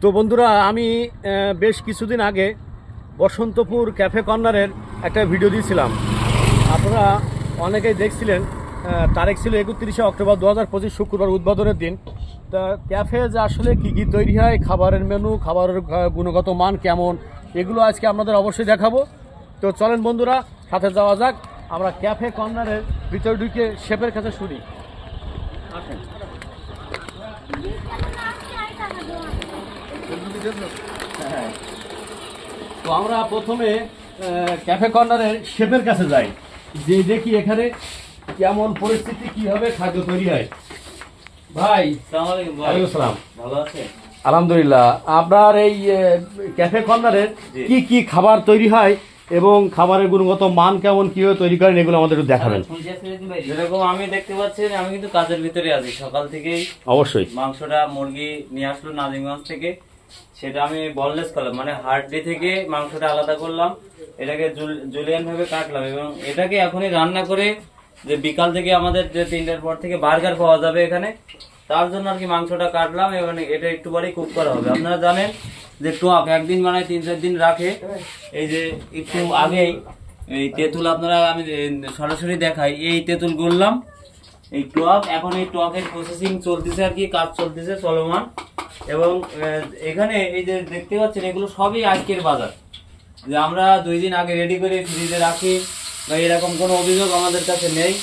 তো বন্ধুরা, আমি বেশ কিছুদিন আগে বসন্তপুর ক্যাফে কর্নারের একটা ভিডিও দিয়েছিলাম। আপনারা অনেকেই দেখছিলেন। তারিখ ছিল 31শে অক্টোবর 2025, শুক্রবার, উদ্বোধনের দিন। তা ক্যাফে যে আসলে কী কী তৈরি হয়, খাবারের মেনু, খাবারের গুণগত মান কেমন, এগুলো আজকে আপনাদের অবশ্যই দেখাবো। তো চলেন বন্ধুরা, সাথে যাওয়া যাক। আমরা ক্যাফে কর্নারের ভিতরে ঢুকে শেফের কাছে শুনি। আসেন। তো আমরা প্রথমে ক্যাফে কর্নারের শেফের কাছে যাই, যে দেখি এখানে কেমন পরিস্থিতি, কিভাবে খাদ্য তৈরি হয়। ভাই সালাম, ভালো আছে? আলহামদুলিল্লাহ। আপনার এই ক্যাফে কর্নারের কি কি খাবার তৈরি হয় এবং খাবারের গুণগত মান কেমন, কিভাবে তৈরি করেন, এগুলো আমাদের একটু দেখাবেন। যেরকম আমি দেখতে পাচ্ছি, আমি কিন্তু কাজের ভিতরে আছি সকাল থেকেই। অবশ্যই। মাংসটা মুরগি নিয়ে আসলো নাজিমগঞ্জ থেকে, সেটা আমি বললেস করলাম, মানে হার্ডি থেকে মাংসটা আলাদা করলাম, এটাকে জুলিয়ান ভাবে কাটলাম এবং এটাকে এখনই রান্না করে, যে বিকাল থেকে আমাদের যে 3টার পর থেকে বার্গার পাওয়া যাবে এখানে, তার জন্য আর কি মাংসটা কাটলাম এবং এটা একটু বাড়ি কুক করা হবে। আপনারা জানেন যে টক একদিন বানায় 3-4 দিন রাখে। এই যে একটু আগেই এই তেঁতুল আপনারা আমি সরাসরি দেখাই, এই তেঁতুল গড়লাম, এই টক, এখন এই টকের প্রসেসিং চলতেছে আর কি, কাজ চলতেছে চলমান। এবং এখানে এই যে দেখতে পাচ্ছেন, এগুলো সবই আজকের বাজার, যে আমরা 2 দিন আগে রেডি করে ফ্রিজে রাখি, বা এরকম কোনো অভিযোগ আমাদের কাছে নেই।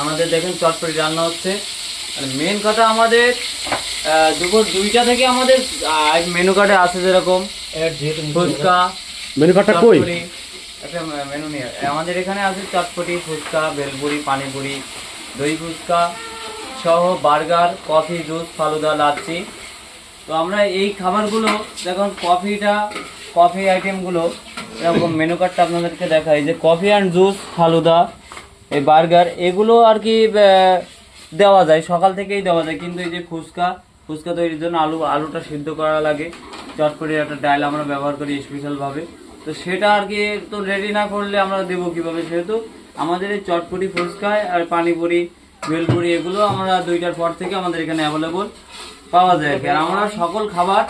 আমাদের দেখেন চটপটি রান্না হচ্ছে। আর মেন কথা, আমাদের দুপুর 2টা থেকে আমাদের মেনু কার্ডে আছে যেরকম ফুচকা, মেনু কার্ডটা কই? একটা মেনু নিয়ে আমাদের এখানে আছে চটপটি, ফুচকা, ভেলপুরি, পানিপুরি, দই ফুচকা সহ burger, coffee, juice, falooda, lassi. তো আমরা এই খাবারগুলো, দেখুন কফি আইটেমগুলো এরকম মেনু কার্ডটা আপনাদেরকে দেখাই, যে কফি অ্যান্ড জুস, ফালুদা, এই বার্গার, এগুলো আর কি দেওয়া যায়, সকাল থেকেই দেওয়া যায়। কিন্তু এই যে ফুচকা তৈরির জন্য আলুটা সিদ্ধ করা লাগে, চটপটির একটা ডাল আমরা ব্যবহার করি স্পেশাল ভাবে। তো সেটা আর কি তো রেডি না করলে আমরা দেবো কিভাবে, সেহেতু আমাদের এই চটপটি, ফুচকা আর পানিপুরি, ভেলপুরি, এগুলো আমরা 2টার পর থেকে আমাদের এখানে অ্যাভেলেবল পাওয়া যায়। আর আমরা সকল খাবার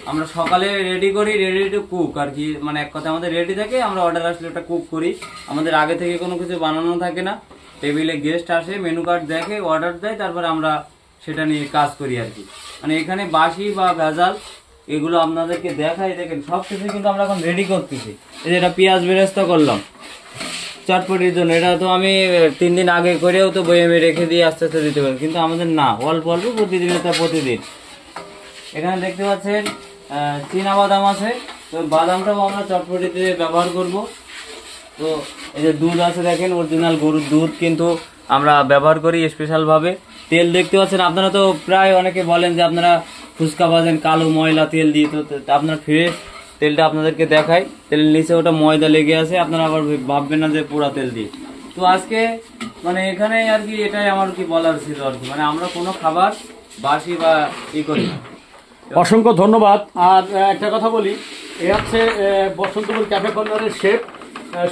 আমরা সকালে রেডি করি, রেডি টু কুক আর কি, মানে এক কথা আমাদের রেডি থাকে, আমরা অর্ডার আসলে ওটা কুক করি। আমাদের আগে থেকে কোনো কিছু বানানো থাকে না, টেবিলে গেস্ট আসে, মেনু কার্ড দেখে, অর্ডার দেয়, তারপরে আমরা সেটা নিয়ে কাজ করি আর কি। মানে এখানে বাসি বা ভেজাল এগুলো আপনাদেরকে দেখাই, দেখেন সব কিছু কিন্তু আমরা এখন রেডি করতেছি। এই যে এটা পেঁয়াজ বেরেস্তা করলাম চটপটির জন্য, এটা তো আমি 3 দিন আগে করেও তো বইয়ে রেখে দিয়ে আস্তে আস্তে দিতে পারি, কিন্তু আমাদের না, অল্প অল্প প্রতিদিন, প্রতিদিন। এখানে দেখতে পাচ্ছেন চীনা বাদাম আছে, তো বাদামটাও আমরা চটপটিতে ব্যবহার করব। তো এই যে দুধ আছে, দেখেন অরিজিনাল গরুর দুধ কিন্তু আমরা ব্যবহার করি স্পেশাল ভাবে। তেল দেখতে পাচ্ছেন, আপনারা তো প্রায় অনেকে বলেন যে আপনারা ফুচকা ভাজেন কালো ময়লা তেল দিয়ে, তো আপনার ফ্রেশ তেলটা আপনাদেরকে দেখাই। তেলের নিচে ওটা ময়দা লেগে আছে, আপনারা আবার ভাববেন না যে পুরা তেল দিয়ে। তো আজকে মানে এখানে আর কি এটাই আমার কি বলার ছিল আর কি, মানে আমরা কোনো খাবার বাসি বা ই করি না। অসংখ্য ধন্যবাদ। আর একটা কথা বলি, এ হচ্ছে বসন্তপুর ক্যাফে কর্নারের শেফ।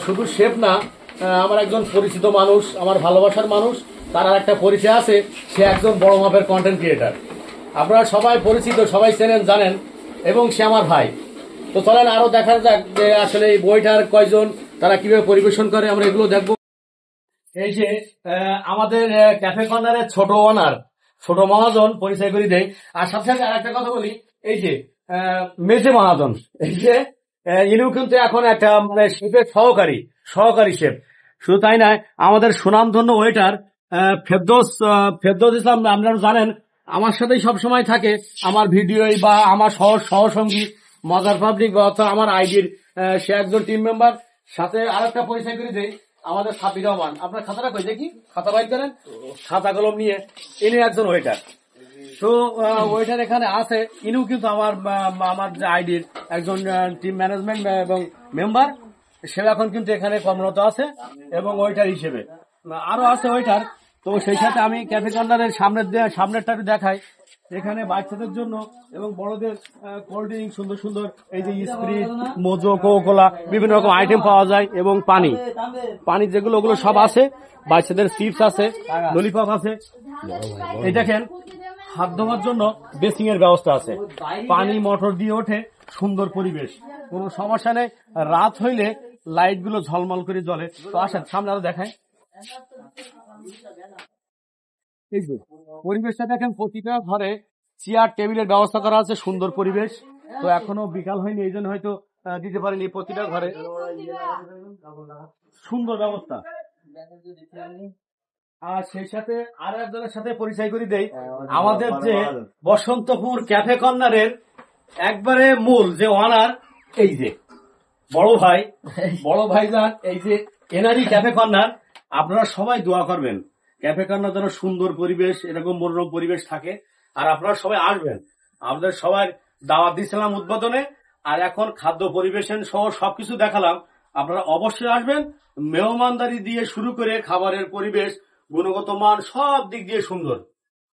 শুধু শেফ না, আমার একজন পরিচিত মানুষ, আমার ভালোবাসার মানুষ। তার আর একটা পরিচয় আছে, সে একজন বড় মাপের কন্টেন্ট ক্রিয়েটার। আপনারা সবাই পরিচিত, সবাই চেনেন, জানেন, এবং সে আমার ভাই। তো চলেন আরো দেখা যাক যে আসলে এই বইটার কয়জন, তারা কিভাবে পরিবেশন করে, আমরা এগুলো দেখবো। এই যে আমাদের ক্যাফে কর্নারের ছোট ওনার, ছোট মহাজন, পরিচয় করে দেয়। আর সাথে সাথে আর একটা কথা বলি, এই যে মেজে মহাজন, এই যে ইনিও কিন্তু এখন একটা মানে শেফের সহকারী শেফ। শুধু তাই নয়, আমাদের সুনামধন্য ওয়েটার ফেরদৌস ইসলাম, আপনারা জানেন, আমার সাথেই সবসময় থাকে, আমার ভিডিও বা আমার সহসঙ্গী মজার পাবলিক বা আমার আইডির, সে একজন টিম মেম্বার। সাথে আরেকটা পরিচয় করে দেয়, আমাদের সাবির রহমান। আপনার খাতাটা কই দেখি, খাতা বাইর করেন, খাতা কলম নিয়ে। ইনি একজন ওয়েটার। তো ওয়েটার এখানে আছে, ইনিও কিন্তু আমার যে আইডির একজন টিম ম্যানেজমেন্ট এবং মেম্বার, সে এখন কিন্তু এখানে কর্মরত আছে এবং ওয়েটার হিসেবে। আরো আছে ওয়েটার। তো সেই সাথে আমি ক্যাফে কর্নারের সামনেরটা দেখাই। এখানে বাচ্চাদের জন্য এবং বড়দের কোল্ড ড্রিঙ্ক, সুন্দর সুন্দর এই যে স্প্রিট, মোজো, কোকা-কোলা, বিভিন্ন রকম আইটেম পাওয়া যায়, এবং পানি যেগুলো, ওগুলো সব আছে। বাচ্চাদের চিপস আছে, ললিপপ আছে। এই দেখেন হাত ধোয়ার জন্য বেসিং এর ব্যবস্থা আছে, পানি মোটর দিয়ে ওঠে, সুন্দর পরিবেশ, কোনো সমস্যা নেই। রাত হইলে লাইট গুলো ঝলমল করে জ্বলে। তো আসেন সামনে আরো দেখায়, এই যে পরিবেশটা দেখেন, প্রতিটা ঘরে চেয়ার টেবিলের ব্যবস্থা করা আছে, সুন্দর পরিবেশ। তো এখনো বিকাল হয়নি, এই জন্য হয়তো দিতে পারিনি। প্রতিটা ঘরে সুন্দর ব্যবস্থা। আর সেই সাথে আরো একজনের সাথে পরিচয় করে দেই, আমাদের যে বসন্তপুর ক্যাফে কর্নারের একবারে মূল যে ওনার, এই যে বড় ভাইজান, এই যে এনারই ক্যাফে কর্নার। আপনারা সবাই দোয়া করবেন ক্যাফে কর্নার যেন সুন্দর পরিবেশ, এরকম মনোরম পরিবেশ থাকে। আর আপনারা সবাই আসবেন, আমাদের সবাই দাওয়াত দিয়েছিলাম উদ্বোধনে, আর এখন খাদ্য পরিবেশন সহ সবকিছু দেখালাম। আপনারা অবশ্যই আসবেন। মেহমানদারি দিয়ে শুরু করে খাবারের পরিবেশ, গুণগত মান সব দিক দিয়ে সুন্দর।